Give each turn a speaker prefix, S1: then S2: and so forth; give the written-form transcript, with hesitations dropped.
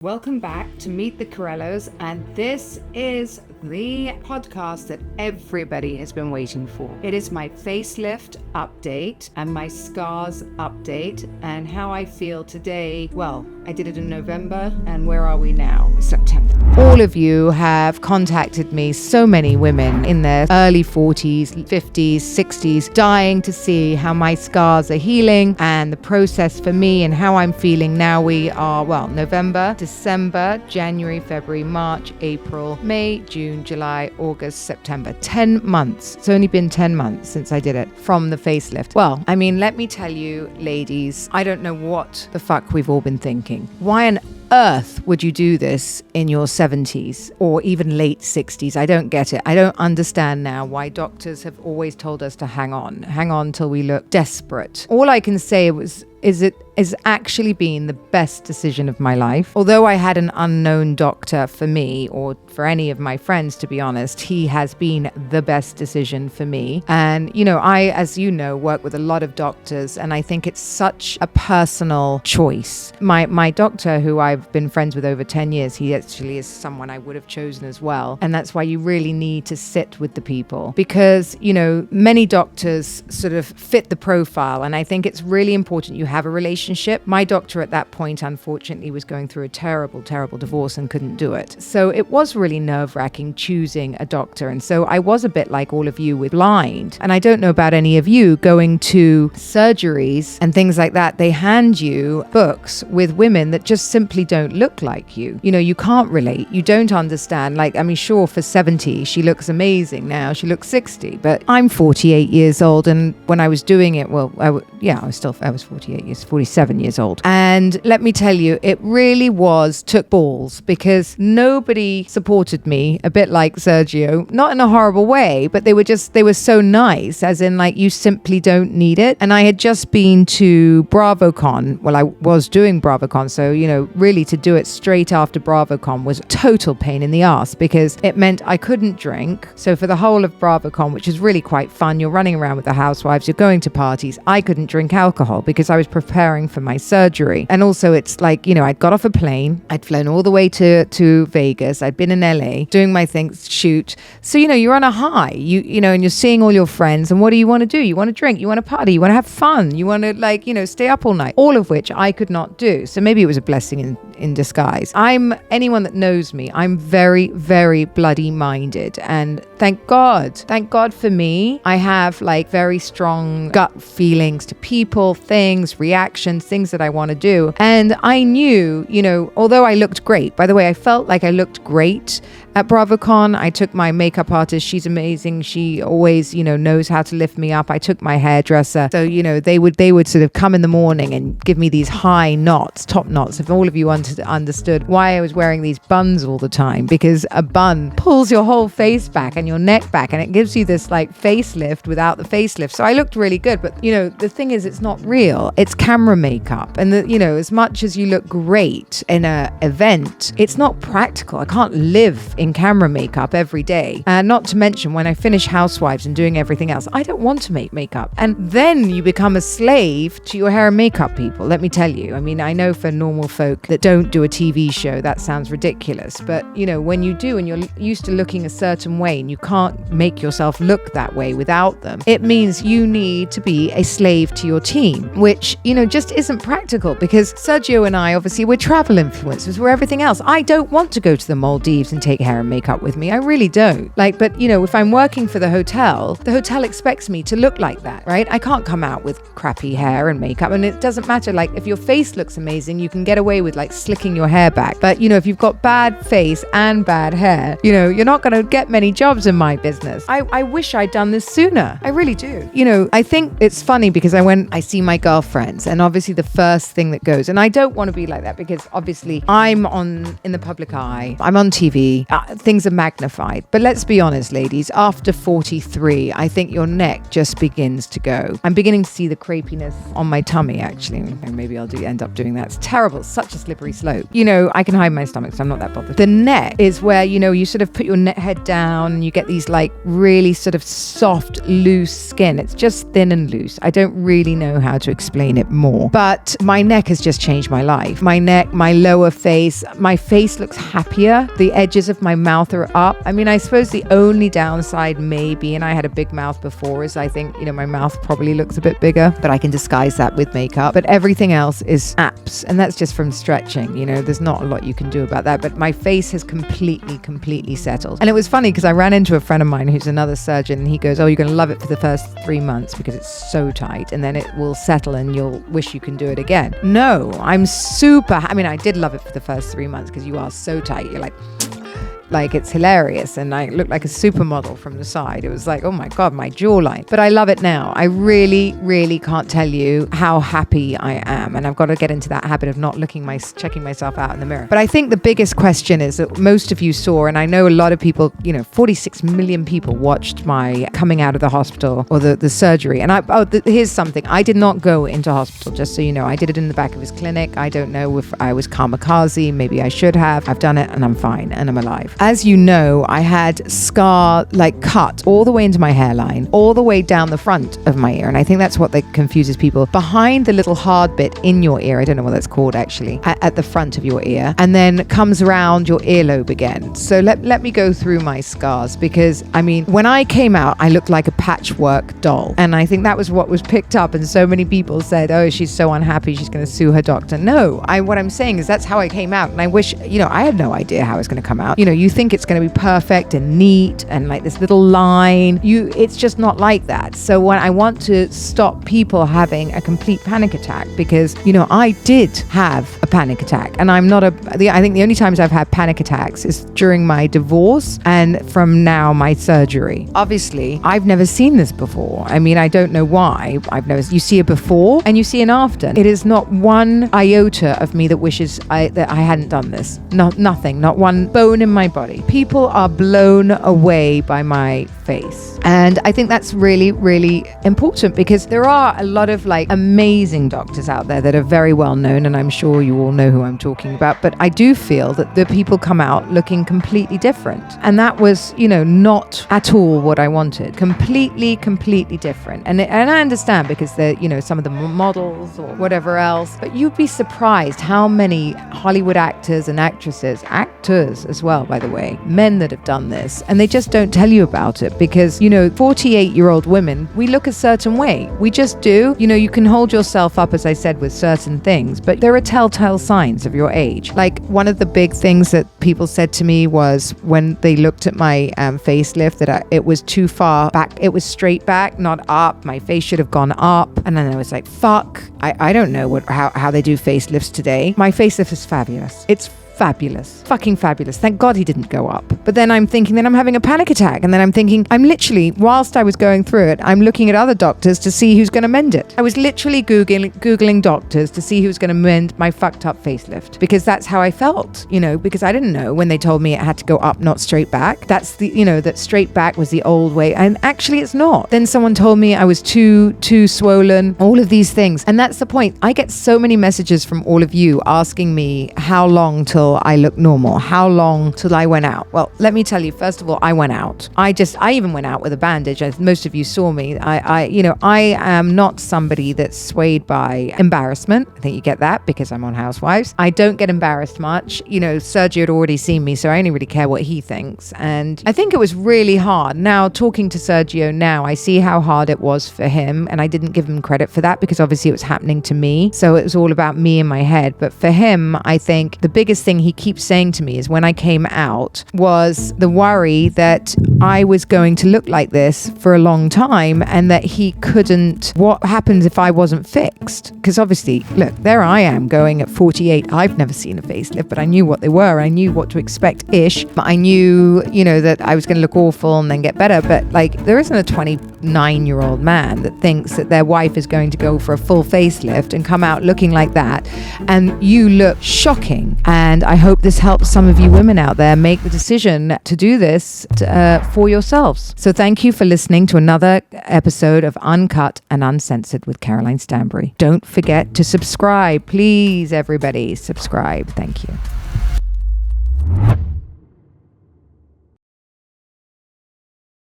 S1: Welcome back to Meet the Corellos, and this is the podcast that everybody has been waiting for. It is my facelift update and my scars update and how I feel today. Well, I did it in November, and where are we now? September. All of you have contacted me, so many women in their early 40s, 50s, 60s, dying to see how my scars are healing and the process for me and how I'm feeling. Now we are, November, December, January, February, March, April, May, June, July, August, September. 10 months. It's only been 10 months since I did it from the facelift. Well, I mean, let me tell you, ladies, I don't know what the fuck we've all been thinking. Why on earth would you do this in your 70s or even late 60s? I don't get it. I don't understand now why doctors have always told us to hang on till we look desperate. All I can say is it has actually been the best decision of my life. Although I had an unknown doctor for me, or for any of my friends, to be honest, he has been the best decision for me. And, I, as you know, work with a lot of doctors, and I think it's such a personal choice. My doctor, who I've been friends with over 10 years, he actually is someone I would have chosen as well. And that's why you really need to sit with the people, because, many doctors sort of fit the profile. And I think it's really important you have a relationship. My doctor at that point, unfortunately, was going through a terrible, terrible divorce and couldn't do it. So it was really nerve-wracking choosing a doctor. And so I was a bit like all of you with blind. And I don't know about any of you going to surgeries and things like that. They hand you books with women that just simply don't look like you. You can't relate. You don't understand. Sure, for 70, she looks amazing now. She looks 60. But I'm 48 years old. And when I was doing it, I was 47 years old. And let me tell you, it really took balls, because nobody supported me, a bit like Sergio, not in a horrible way, but they were so nice, as in you simply don't need it. And I had just been to BravoCon. Well, I was doing BravoCon. So, really to do it straight after BravoCon was a total pain in the ass, because it meant I couldn't drink. So for the whole of BravoCon, which is really quite fun, you're running around with the housewives, you're going to parties. I couldn't drink alcohol because I was preparing for my surgery. And also it's I'd got off a plane, I'd flown all the way to Vegas, I'd been in LA doing my shoot. So, you're on a high, and you're seeing all your friends, and what do you want to do? You want to drink, you want to party, you want to have fun, you want to stay up all night, all of which I could not do. So maybe it was a blessing in disguise. Anyone that knows me, I'm very, very bloody minded. And thank God for me, I have very strong gut feelings to people, things, reactions, things that I want to do. And I knew, although I looked great, by the way, I felt like I looked great at BravoCon. I took my makeup artist. She's amazing. She always, knows how to lift me up. I took my hairdresser. So, they would sort of come in the morning and give me these high knots, top knots. If all of you understood why I was wearing these buns all the time, because a bun pulls your whole face back and your neck back, and it gives you this facelift without the facelift. So I looked really good. But, the thing is, it's not real. It's camera makeup. And, as much as you look great in an event, it's not practical. I can't live in camera makeup every day. And not to mention, when I finish Housewives and doing everything else, I don't want to make makeup. And then you become a slave to your hair and makeup people, let me tell you. I know for normal folk that don't do a TV show, that sounds ridiculous. But, when you do and you're used to looking a certain way and you can't make yourself look that way without them, it means you need to be a slave to your team, which, just isn't practical, because Sergio and I, obviously, we're travel influencers, we're everything else. I don't want to go to the Maldives and take hair and makeup with me. I really don't. But if I'm working for the hotel expects me to look like that, right? I can't come out with crappy hair and makeup. And it doesn't matter. If your face looks amazing, you can get away with slicking your hair back. But, if you've got bad face and bad hair, you're not going to get many jobs in my business. I wish I'd done this sooner. I really do. I think it's funny, because I see my girlfriends, and obviously the first thing that goes, and I don't want to be like that, because obviously I'm in the public eye, I'm on TV, things are magnified. But let's be honest, ladies, after 43, I think your neck just begins to go. I'm beginning to see the crepiness on my tummy, actually. Maybe I'll end up doing that. It's terrible. It's such a slippery slope. I can hide my stomach, so I'm not that bothered. The neck is where, you sort of put your head down and you get these really sort of soft, loose skin. It's just thin and loose. I don't really know how to explain explain it more. But my neck has just changed my life. My neck, my lower face, my face looks happier. The edges of my mouth are up. I mean, I suppose the only downside maybe, and I had a big mouth before, is I think, my mouth probably looks a bit bigger, but I can disguise that with makeup. But everything else is apps, and that's just from stretching. There's not a lot you can do about that. But my face has completely settled. And it was funny because I ran into a friend of mine who's another surgeon, and he goes, "Oh, you're going to love it for the first 3 months because it's so tight, and then it will settle and you'll wish you can do it again." No, I did love it for the first 3 months because you are so tight. You're like it's hilarious, and I looked like a supermodel from the side. It was like, oh my God, my jawline. But I love it now. I really can't tell you how happy I am, and I've got to get into that habit of not checking myself out in the mirror. But I think the biggest question is that most of you saw, and I know a lot of people, 46 million people watched my coming out of the hospital or the surgery. And here's something. I did not go into hospital, just so you know. I did it in the back of his clinic. I don't know if I was kamikaze. Maybe I should have. I've done it and I'm fine and I'm alive. As you know, I had scar cut all the way into my hairline, all the way down the front of my ear. And I think that's what confuses people. Behind the little hard bit in your ear, I don't know what that's called actually, at the front of your ear, and then comes around your earlobe again. So let me go through my scars, because when I came out, I looked like a patchwork doll. And I think that was what was picked up. And so many people said, "Oh, she's so unhappy, she's going to sue her doctor." No, what I'm saying is that's how I came out. And I wish, I had no idea how I was going to come out. You think it's going to be perfect and neat and like this little line. It's just not like that. So when I want to stop people having a complete panic attack, because, I did have a panic attack, and I think the only times I've had panic attacks is during my divorce and from now my surgery. Obviously, I've never seen this before. I don't know why. You see a before and you see an after. It is not one iota of me that wishes that I hadn't done this. Nothing, not one bone in my body. People are blown away by my face. And I think that's really important, because there are a lot of amazing doctors out there that are very well known, and I'm sure you all know who I'm talking about. But I do feel that the people come out looking completely different. And that was, not at all what I wanted. Completely different. And I understand, because they're, some of the models or whatever else, but you'd be surprised how many Hollywood actors and actresses, actors as well, by the way, men that have done this, and they just don't tell you about it, because 48-year-old women, we look a certain way. We just do. You can hold yourself up, as I said, with certain things, but there are telltale signs of your age. One of the big things that people said to me was when they looked at my facelift, that it was too far back. It was straight back, not up. My face should have gone up. And then I was like, fuck. I don't know how they do facelifts today. My facelift is fabulous. It's fabulous. Fucking fabulous. Thank God he didn't go up. But then I'm thinking, then I'm having a panic attack. And then I'm thinking, I'm literally, whilst I was going through it, I'm looking at other doctors to see who's going to mend it. I was literally Googling doctors to see who's going to mend my fucked up facelift. Because that's how I felt, because I didn't know when they told me it had to go up, not straight back. That's that straight back was the old way. And actually it's not. Then someone told me I was too swollen, all of these things. And that's the point. I get so many messages from all of you asking me how long till I look normal, how long till I went out. Well, let me tell you, first of all, I went out. I even went out with a bandage. As most of you saw me, I am not somebody that's swayed by embarrassment. I think you get that because I'm on Housewives. I don't get embarrassed much. Sergio had already seen me, so I only really care what he thinks. And I think it was really hard. Now, talking to Sergio now, I see how hard it was for him, and I didn't give him credit for that because obviously it was happening to me. So it was all about me in my head. But for him, I think the biggest thing he keeps saying to me is when I came out was the worry that I was going to look like this for a long time, and that he couldn't, what happens if I wasn't fixed? Because obviously, look, there I am going at 48. I've never seen a facelift, but I knew what they were. I knew what to expect-ish. But I knew, that I was going to look awful and then get better. But there isn't a 29-year-old man that thinks that their wife is going to go for a full facelift and come out looking like that. And you look shocking. And I hope this helps some of you women out there make the decision to do this for yourselves. So thank you for listening to another episode of Uncut and Uncensored with Caroline Stanbury. Don't forget to subscribe. Please, everybody, subscribe. Thank you.